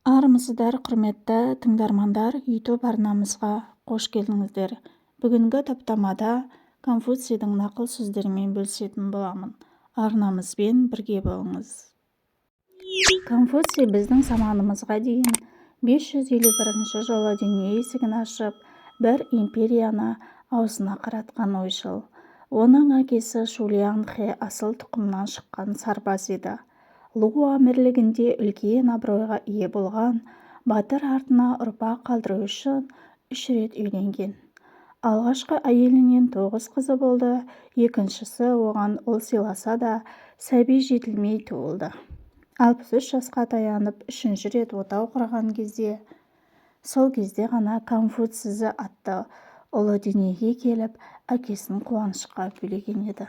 Армысыздар, құрметті тыңдармандар, YouTube арнамызға қош келдіңіздер. Бүгінгі топтамада Конфуцийдің нақыл сөздерімен бөлісетін боламын. Арнамызбен бірге болыңыз. Конфуций біздің заманымызға дейін 551 жылы дүние есігін ашып, бір империяны аузына қаратқан ойшыл. Оның әкесі Шулиан Хэ асыл тұқымнан шыққан сарбаз еді. Лу әмірлігінде үлкен абыройға ие болған, батыр артына ұрпақ қалдыру үшін 3 рет үйленген. Алғашқы әйелінен 9 қызы болды, екіншісі оған ұл сыйласа да, сәби жетілмей туылды. 63 жасқа таянып 3-ші рет отау құрған кезде, сол кезде ғана Конфуций атты ұлы дүниеге келіп, әкесін қуанышқа бөлеген еді.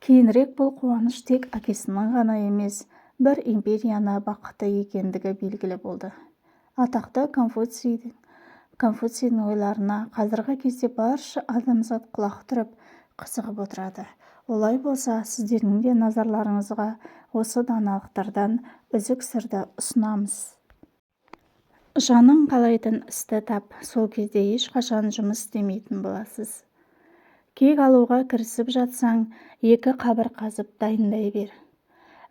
Кейінірек бұл қуаныш тек әкесінің ғана емес, бір империяны бақытты екендігі белгілі болды. Атақты Конфуцийдің ойларына қазіргі кезде барша адамзат құлақ түріп қызығып отырады. Олай болса, сіздердің де назарларыңызға осы даналықтардан үзік сырды ұсынамыз. Жаның қалайтын істі тап, сол кезде ешқашан жұмыс істемейтін боласыз. Кек алуға кірісіп жатсаң, 2 қабір қазып дайындай бер.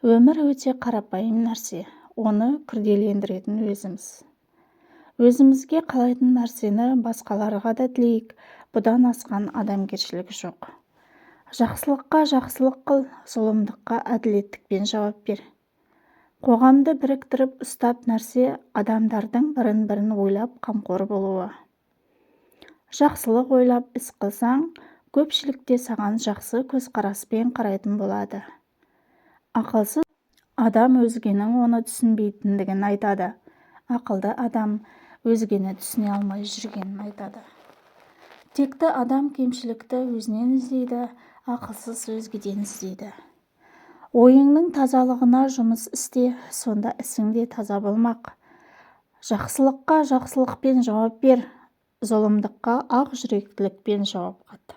Өмір өте қарапайым нәрсе, оны күрделендіретін өзіміз. Өзімізге қалайтын нәрсені басқаларға да тілейік, бұдан асқан адамгершілік жоқ. Жақсылыққа жақсылық қыл, зұлымдыққа әділеттікпен жауап бер. Қоғамды біріктіріп ұстап нәрсе адамдардың бірін-бірін ойлап қамқор болуы. Жақсылық ойлап іс қылсаң, көпшілікте саған жақсы көзқараспен қарайтын болады. Ақылсыз адам өзгенің оны түсінбейтіндігін айтады. Ақылды адам өзгені түсіне алмай жүргенін айтады. Текті адам кемшілікті өзінен іздейді, ақылсыз өзгеден іздейді. Ойыңның тазалығына жұмыс істе, сонда ісің де таза болмақ. Жақсылыққа жақсылықпен жауап бер, зұлымдыққа ақ жүректілікпен жауап қат.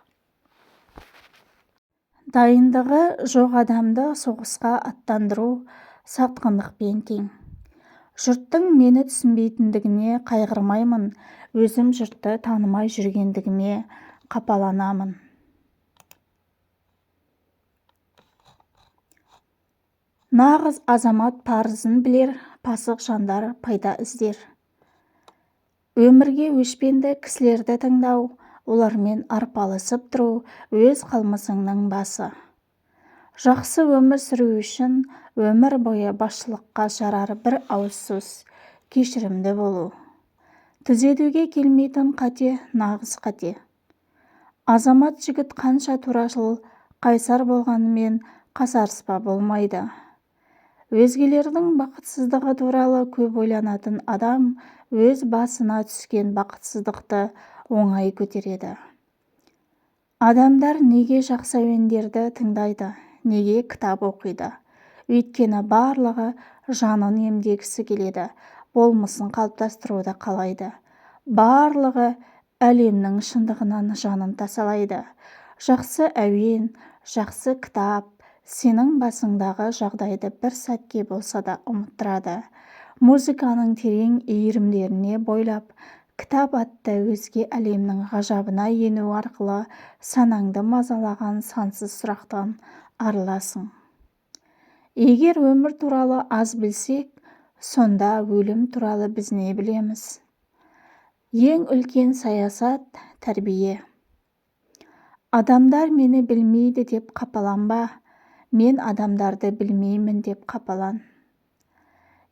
Дайындығы жоқ адамды соғысқа аттандыру сатқындықпен тең. Жұрттың мені түсінбейтіндігіне қайғырмаймын, өзім жұртты танымай жүргендігіме қапаланамын. Нағыз азамат парызын білер, пасық жандар пайда іздер. Өмірге өшпенді кісілерді тыңдау, олармен арпалысып тұру өз қылмысыңның басы. Жақсы өмір сүру үшін өмір бойы басшылыққа жарар бір ауыз сөз, кешірімді болу. Түзетуге келмейтін қате нағыз қате. Азамат жігіт қанша турашыл, қайсар болғанымен қасарыспа болмайды. Өзгелердің бақытсыздығы туралы көп ойланатын адам өз басына түскен бақытсыздықты оңай көтереді. Адамдар неге жақсы әуендерді тыңдайды, неге кітап оқиды? Өйткені барлығы жанын емдегісі келеді, болмысын қалыптастыруды қалайды. Барлығы әлемнің шындығынан жанын тасалайды. Жақсы әуен, жақсы кітап сенің басыңдағы жағдайды бір сәтке болса да ұмыттырады. Музыканың терең иірімдеріне бойлап, кітап атты өзге әлемнің ғажабына ену арқылы санаңды мазалаған сансыз сұрақтан арыласың. Егер өмір туралы аз білсек, сонда өлім туралы біз не білеміз? Ең үлкен саясат – тәрбие. Адамдар мені білмейді деп қапаланба, мен адамдарды білмеймін деп қапалан.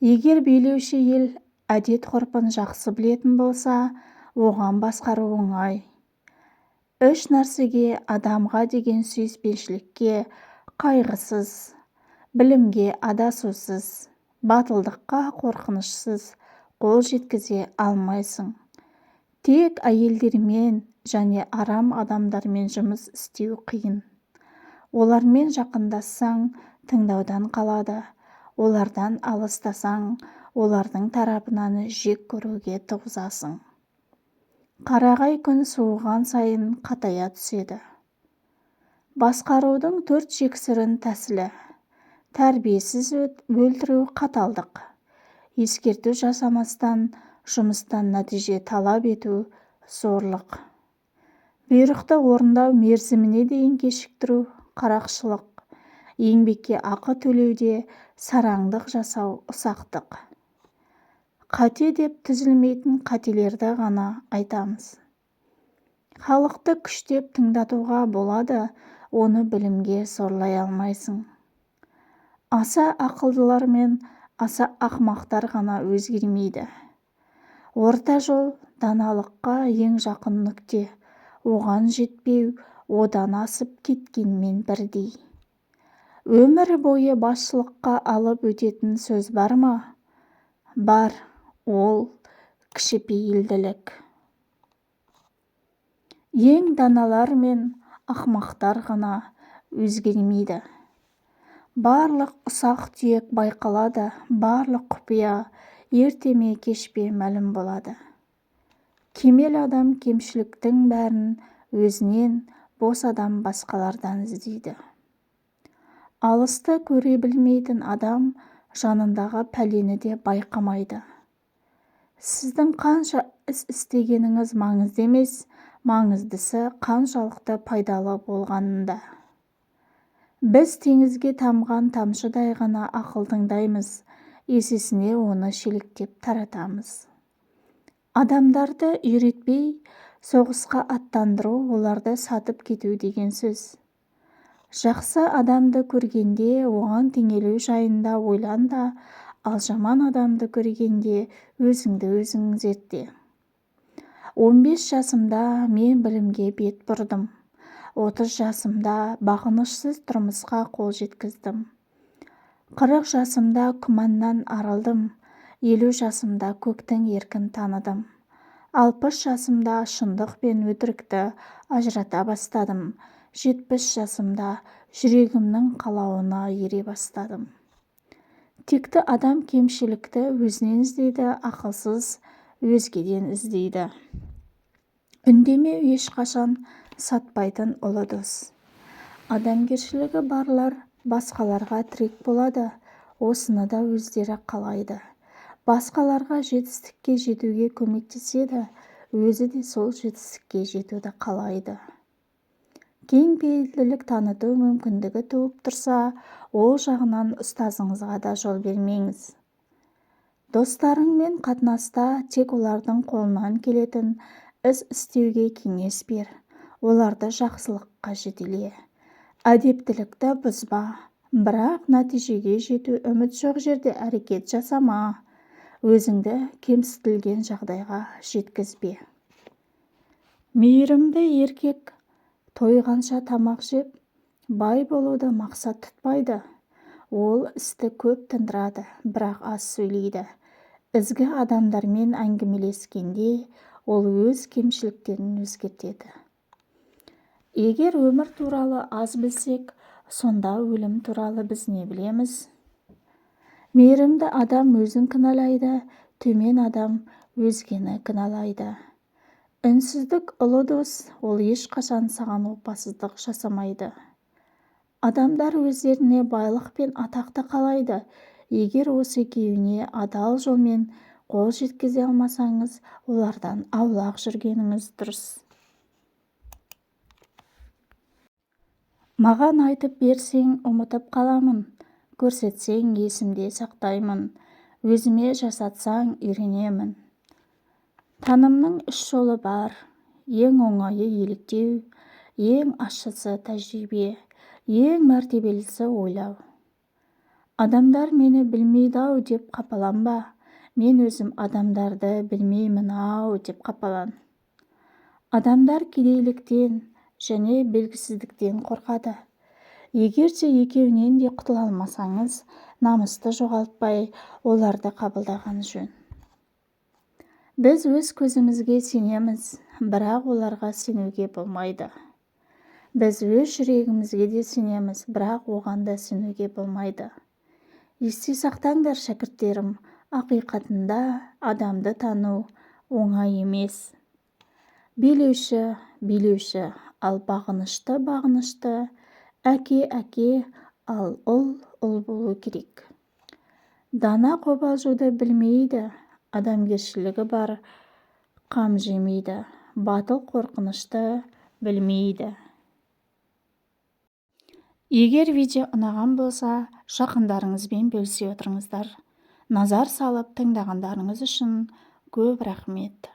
Егер билеуші ел әдет-ғұрпын жақсы білетін болса, оған басқару оңай. 3 нәрсеге – адамға деген сүйіспеншілікке, қайғысыз, білімге адасусыз, батылдыққа қорқынышсыз қол жеткізе алмайсың. Тек әйелдермен және арам адамдармен жұмыс істеу қиын. Олармен жақындассаң, тыңдаудан қалады. Олардан алыстасаң, олардың тарапынан жек көруге туғызасың. Қарағай күн суыған сайын қатая түседі. Басқарудың 4 жексұрын тәсілі. Тәрбиесіз өлтіру қаталдық. ескерту жасамастан жұмыстан нәтиже талап ету зорлық. Бұйрықты орындау мерзіміне дейін кешіктіру қарақшылық. Еңбекке ақы төлеуде сараңдық жасау ұсақтық. Қате деп түзілмейтін қателерді ғана айтамыз. Халықты күштеп тыңдатуға болады, оны білімге зорлай алмайсың. Аса ақылдылар мен аса ақмақтар ғана өзгермейді. Орта жол даналыққа ең жақын нүкте, оған жетпеу одан асып кеткенмен бірдей. Өмір бойы басшылыққа алып өтетін сөз бар ма? Бар, ол кішіпейілділік. Ең даналар мен ақмақтар ғана өзгермейді. Барлық ұсақ-түйек байқалады, барлық құпия ерте ме кеш пе мәлім болады. Кемел адам кемшіліктің бәрін өзінен, бос адам басқалардан іздейді. Алысты көре білмейтін адам жанындағы пәлені де байқамайды. Сіздің қанша іс істегеніңіз маңызды емес, маңыздысы қаншалықты пайдалы болғанында. Біз теңізге тамған тамшыдай ғана ақыл тыңдаймыз, есесіне оны шелектеп таратамыз. Адамдарды үйретпей, соғысқа аттандыру, оларды сатып кету деген сөз. Жақсы адамды көргенде оған теңелу жайында ойланда, ал жаман адамды көргенде өзіңді өзің зерте. 15 жасымда мен білімге бет бұрдым. 30 жасымда бағынышсыз тұрмысқа қол жеткіздім. 40 жасымда күмәннан арылдым. 50 жасымда көктің еркін таныдым. 60 жасымда шындық пен өтірікті ажырата бастадым. 70 жасымда жүрегімнің қалауына ере бастадым. Текті адам кемшілікті өзінен іздейді, ақылсыз өзгеден іздейді. Үндемеу ешқашан сатпайтын ұлы дос. Адамгершілігі барлар басқаларға тірек болады, осыны да өздері қалайды. Басқаларға жетістікке жетуге көмектеседі, өзі де сол жетістікке жетуді қалайды. Кең пейілділік таныту мүмкіндігі туып тұрса, ол жағынан ұстазыңызға да жол бермеңіз. Достарыңмен қатынаста тек олардың қолынан келетін іс істеуге кеңес бер, оларды жақсылыққа жетеле. Әдептілікті бұзба, бірақ нәтижеге жету үміт жоқ жерде әрекет жасама, өзіңді кемсітілген жағдайға жеткізбе. Мейірімді еркек тойғанша тамақ жеп, бай болуды мақсат тұтпайды. Ол істі көп тындырады, бірақ аз сөйлейді. Ізгі адамдармен әңгімелескенде, ол өз кемшіліктерін өзгертеді. Егер өмір туралы аз білсек, сонда өлім туралы біз не білеміз? Мейірімді адам өзін кінәлайды, төмен адам өзгені кінәлайды. Үнсіздік ұлы дос, ол ешқашан саған опасыздық жасамайды. Адамдар өздеріне байлық пен атақты қалайды. Егер осы екеуіне адал жолмен қол жеткізе алмасаңыз, олардан аулақ жүргеніңіз дұрыс. Маған айтып берсең, ұмытып қаламын, көрсетсең, есімде сақтаймын, өзіме жасатсаң, үйренемін. Танымның 3 жолы бар, ең оңайы еліктеу, ең ащысы тәжірибе, ең мәртебелісі ойлау. Адамдар мені білмейді-ау деп қапаланба, мен өзім адамдарды білмеймін-ау деп қапалан. Адамдар кедейліктен және белгісіздіктен қорқады. Егерде екеуінен де құтыла алмасаңыз, намысты жоғалтпай, оларды қабылдаған жөн. Біз өз көзімізге сенеміз, бірақ оларға сенуге болмайды. Біз өз жүрегімізге де сенеміз, бірақ оған да сенуге болмайды. Есте сақтаңдар, шәкірттерім, ақиқатында адамды тану оңай емес. Билеуші, билеуші, ал бағынышты, бағынышты, әке, әке, ал ұл болу керек. Дана қобалжуды білмейді, адамгершілігі бар қам жемейді, батыл қорқынышты білмейді. Егер видео ұнаған болса, жақындарыңызбен бөлісе отырыңыздар. Назар салып тыңдағандарыңыз үшін көп рахмет.